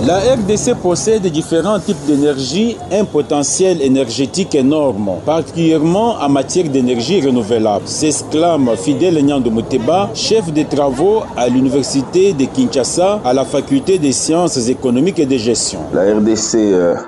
La RDC possède différents types d'énergie, un potentiel énergétique énorme, particulièrement en matière d'énergie renouvelable, s'exclame Fidèle Nyando Muteba, chef des travaux à l'université de Kinshasa, à la faculté des sciences économiques et de gestion. La RDC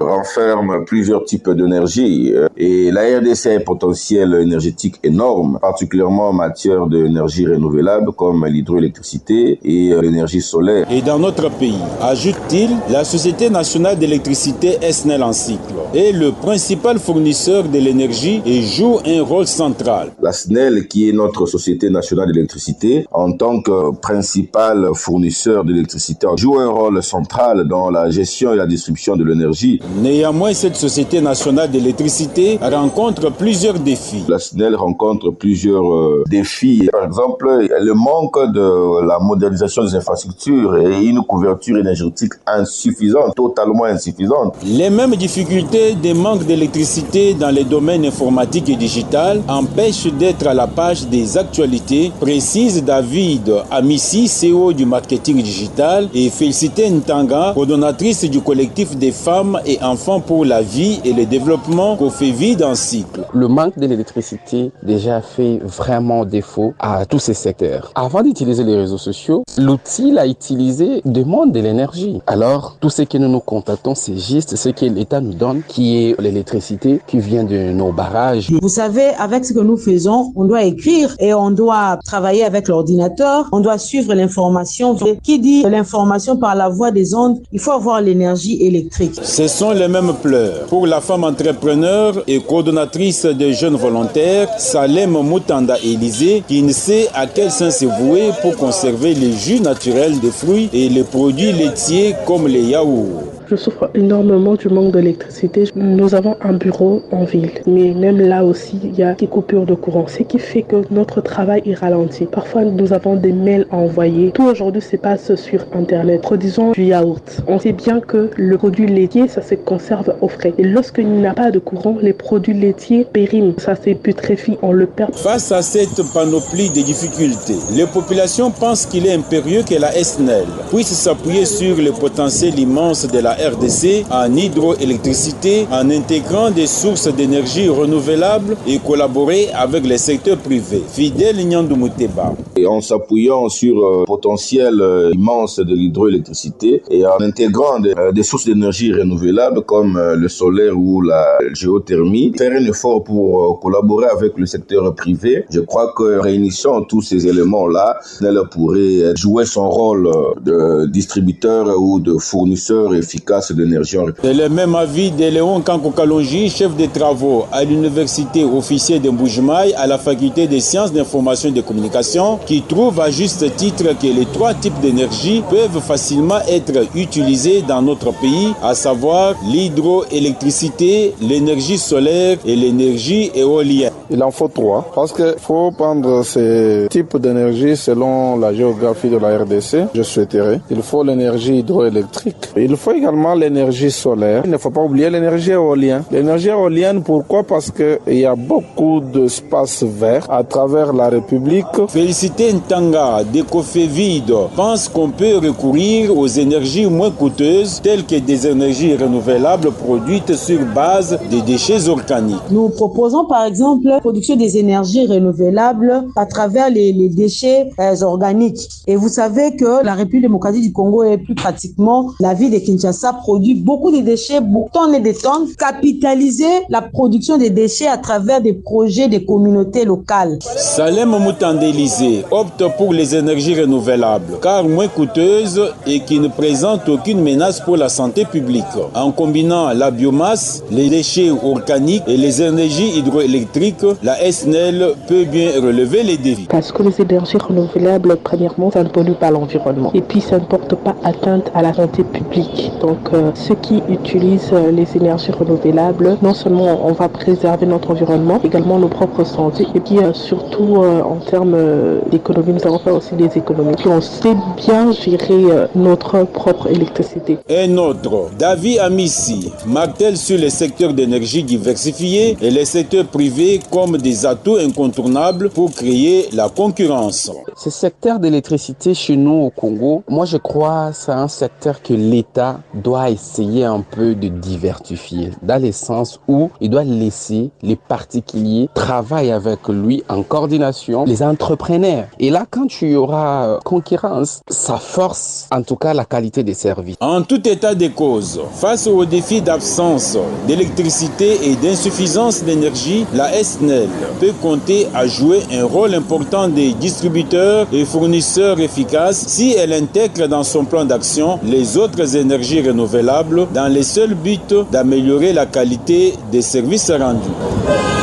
renferme plusieurs types d'énergie et la RDC a un potentiel énergétique énorme, particulièrement en matière d'énergie renouvelable comme l'hydroélectricité et l'énergie solaire. Et dans notre pays, ajoute-t-il, la Société nationale d'électricité SNEL en cycle est le principal fournisseur de l'énergie et joue un rôle central. La SNEL, qui est notre Société nationale d'électricité, en tant que principal fournisseur d'électricité, joue un rôle central dans la gestion et la distribution de l'énergie. Néanmoins, cette Société nationale d'électricité rencontre plusieurs défis. La SNEL rencontre plusieurs défis. Par exemple, le manque de la modernisation des infrastructures et une couverture énergétique insuffisante, totalement insuffisante. Les mêmes difficultés des manques d'électricité dans les domaines informatiques et digital empêchent d'être à la page des actualités, précise David Amissi, CEO du marketing digital, et Félicité Ntanga, coordonnatrice du collectif des femmes et enfants pour la vie et le développement COFEVID en cycle. Le manque d'électricité déjà fait vraiment défaut à tous ces secteurs. Avant d'utiliser les réseaux sociaux, l'outil à utiliser demande de l'énergie. Alors, tout ce que nous contactons, c'est juste ce que l'État nous donne, qui est l'électricité qui vient de nos barrages. Vous savez, avec ce que nous faisons, on doit écrire et on doit travailler avec l'ordinateur, on doit suivre l'information. Qui dit l'information par la voie des ondes, il faut avoir l'énergie électrique. Ce sont les mêmes pleurs. Pour la femme entrepreneur et coordonnatrice des jeunes volontaires, Salem Moutanda Élysée, qui ne sait à quel sens se vouer pour conserver les jus naturels des fruits et les produits laitiers comme les yaourts. Je souffre énormément du manque d'électricité. Nous avons un bureau en ville, mais même là aussi, il y a des coupures de courant, ce qui fait que notre travail est ralenti. Parfois, nous avons des mails à envoyer. Tout aujourd'hui se passe sur Internet. Produisons du yaourt. On sait bien que le produit laitier, ça se conserve au frais. Et lorsqu'il n'y a pas de courant, les produits laitiers périment. Ça se putréfie, on le perd. Face à cette panoplie de difficultés, les populations pensent qu'il est impérieux que la SNEL puisse s'appuyer sur le potentiel immense de la RDC en hydroélectricité, en intégrant des sources d'énergie renouvelables et collaborer avec les secteurs privés. Fidèle Nyando Muteba. Et en s'appuyant sur le potentiel immense de l'hydroélectricité et en intégrant des sources d'énergie renouvelables comme le solaire ou la géothermie, faire un effort pour collaborer avec le secteur privé. Je crois que réunissant tous ces éléments-là, elle pourrait jouer son rôle de distributeur ou de fournisseur efficace d'énergie. C'est le même avis de Léon Kanko Kalonji, chef de travaux à l'université officier de Mbujimaï à la faculté des sciences d'information et de communication, qui trouve à juste titre que les trois types d'énergie peuvent facilement être utilisés dans notre pays, à savoir l'hydroélectricité, l'énergie solaire et l'énergie éolienne. Il en faut trois, parce qu'il faut prendre ces types d'énergie selon la géographie de la RDC. Je souhaiterais. Il faut l'énergie hydroélectrique. Il faut également l'énergie solaire. Il ne faut pas oublier l'énergie éolienne. L'énergie éolienne, pourquoi? Parce qu'il y a beaucoup d'espaces verts à travers la République. Félicité Ntanga de COFEVID pense qu'on peut recourir aux énergies moins coûteuses telles que des énergies renouvelables produites sur base de déchets organiques. Nous proposons par exemple la production des énergies renouvelables à travers les déchets organiques. Et vous savez que la République démocratique du Congo est plus pratiquement la ville de Kinshasa produit beaucoup de déchets, tonnes et des tonnes. Capitaliser la production des déchets à travers des projets des communautés locales. Salem Moutanda Élysée opte pour les énergies renouvelables, car moins coûteuses et qui ne présentent aucune menace pour la santé publique. En combinant la biomasse, les déchets organiques et les énergies hydroélectriques, la SNEL peut bien relever les défis. Parce que les énergies renouvelables, premièrement, ça ne pollue pas l'environnement. Et puis, ça ne porte pas atteinte à la santé publique. Donc, ceux qui utilisent les énergies renouvelables, non seulement on va préserver notre environnement, également nos propres santé, et puis surtout en termes d'économie, nous allons faire aussi des économies. Puis on sait bien gérer notre propre électricité. Un autre, David Amissi, martèle sur les secteurs d'énergie diversifiés et les secteurs privés comme comme des atouts incontournables pour créer la concurrence. Ce secteur de l'électricité chez nous au Congo, moi je crois que c'est un secteur que l'État doit essayer un peu de diversifier, dans le sens où il doit laisser les particuliers travailler avec lui en coordination, les entrepreneurs. Et là, quand tu y auras concurrence, ça force en tout cas la qualité des services. En tout état de cause, face au défi d'absence d'électricité et d'insuffisance d'énergie, la SNEL peut compter à jouer un rôle important des distributeurs et fournisseurs efficaces si elle intègre dans son plan d'action les autres énergies renouvelables dans le seul but d'améliorer la qualité des services rendus.